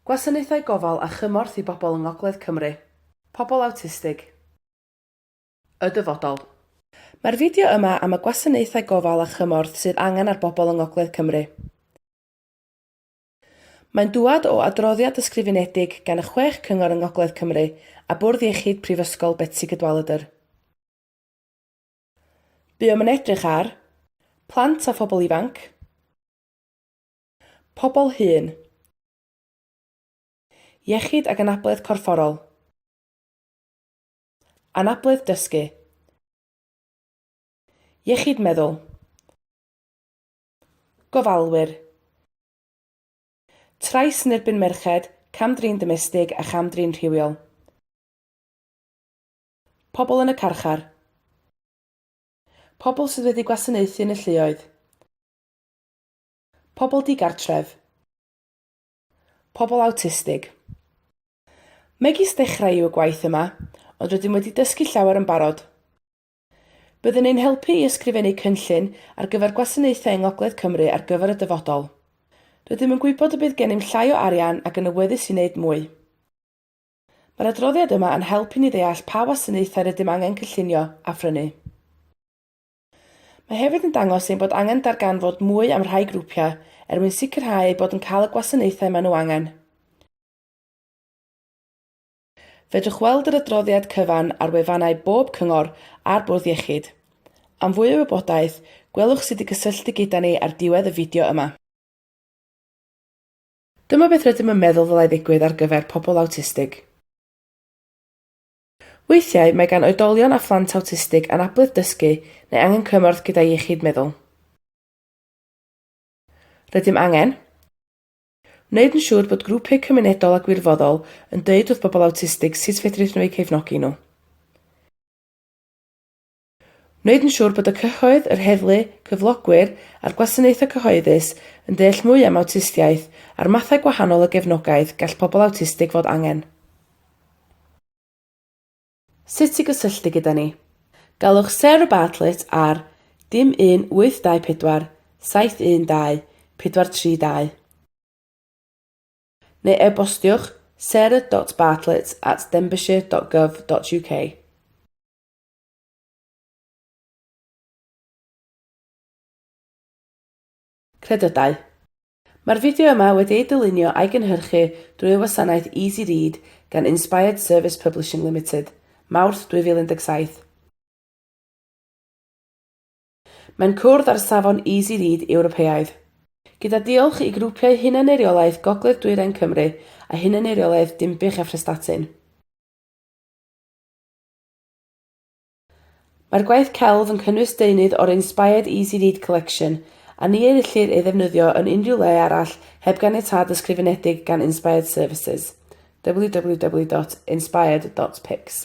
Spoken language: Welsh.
Gwasanaethau gofal a chymorth i bobl yng Ngogledd Cymru. Pobl awtistig. Y dyfodol. Mae'r fideo yma am y gwasanaethau gofal a chymorth sydd angen ar bobl yng Ngogledd Cymru. Mae'n dŵad o adroddiad ysgrifenedig gan y 6 cyngor yng Ngogledd Cymru a Bwrdd Iechyd Prifysgol Betsi Cadwaladr. Buom yn edrych ar plant a phobl ifanc, pobl hŷn, iechyd ac anabledd corfforol, anabledd dysgu, iechyd meddwl, gofalwyr, trais yn erbyn merched, camdrin domestig a chamdrin rhywiol, pobl yn y carchar, pobl sydd wedi gwasanaethu yn y lluoedd, pobl digartref, pobl awtistig. Megis dechrau yw y gwaith yma, ond rydym wedi dysgu llawer yn barod. Byddwn ni'n helpu i ysgrifennu cynllun ar gyfer gwasanaethau yng Ngogledd Cymru ar gyfer y dyfodol. Rydym yn gwybod y bydd gennym llai o arian ac yn awyddus i wneud mwy. Mae'r adroddiad yma yn helpu ni ddeall pa wasanaethau rydym angen cynllunio a phrynu. Mae hefyd yn dangos ein bod angen darganfod mwy am rhai grwpiau mwyn sicrhau bod yn cael y gwasanaethau maen nhw angen. Fedrwch weld yr adroddiad cyfan ar wefannau bob cyngor a'r Bwrdd Iechyd. Am fwy o wybodaeth, gwelwch sut i gysylltu gyda ni ar diwedd y fideo yma. Dyma beth rydym yn meddwl ddylai ddigwydd ar gyfer pobl awtistig. Weithiau mae gan oedolion a phlant awtistig anabledd dysgu neu angen cymorth gyda iechyd meddwl. Rydym angen wneud yn siŵr bod grwpiau cymunedol a gwirfoddol yn dweud wrth bobl awtistig sut fedrith nhw eu cefnogi nhw. Wneud yn siŵr bod y cyhoedd, yr heddlu, cyflogwyr a'r gwasanaethau cyhoeddus yn deall mwy am awtistiaeth a'r mathau gwahanol o gefnogaeth gall pobl awtistig fod angen. Sut i gysylltu gyda ni? Galwch Sarah Bartlett ar 01824 712 432 neu e-bostiwch sarah.bartlett@denbighshire.gov.uk. Credydau. Mae'r fideo yma wedi ei dylunio a'i gynhyrchu drwy wasanaeth Easy Read gan Inspired Service Publishing Limited, Mawrth 2017. Mae'n cwrdd ar safon Easy Read Ewropeaidd. Gyda diolch i grwpiau hunan-eiriolaeth Gogledd Dwyrain Cymru a hunan-eiriolaeth Dinbych a Phrestatyn. Mae'r gwaith celf yn cynnwys deunydd o'r Inspired Easy Read Collection a ni eillir ei ddefnyddio yn unrhyw le arall heb ganiatâd ysgrifenedig gan Inspired Services. www.inspired.pics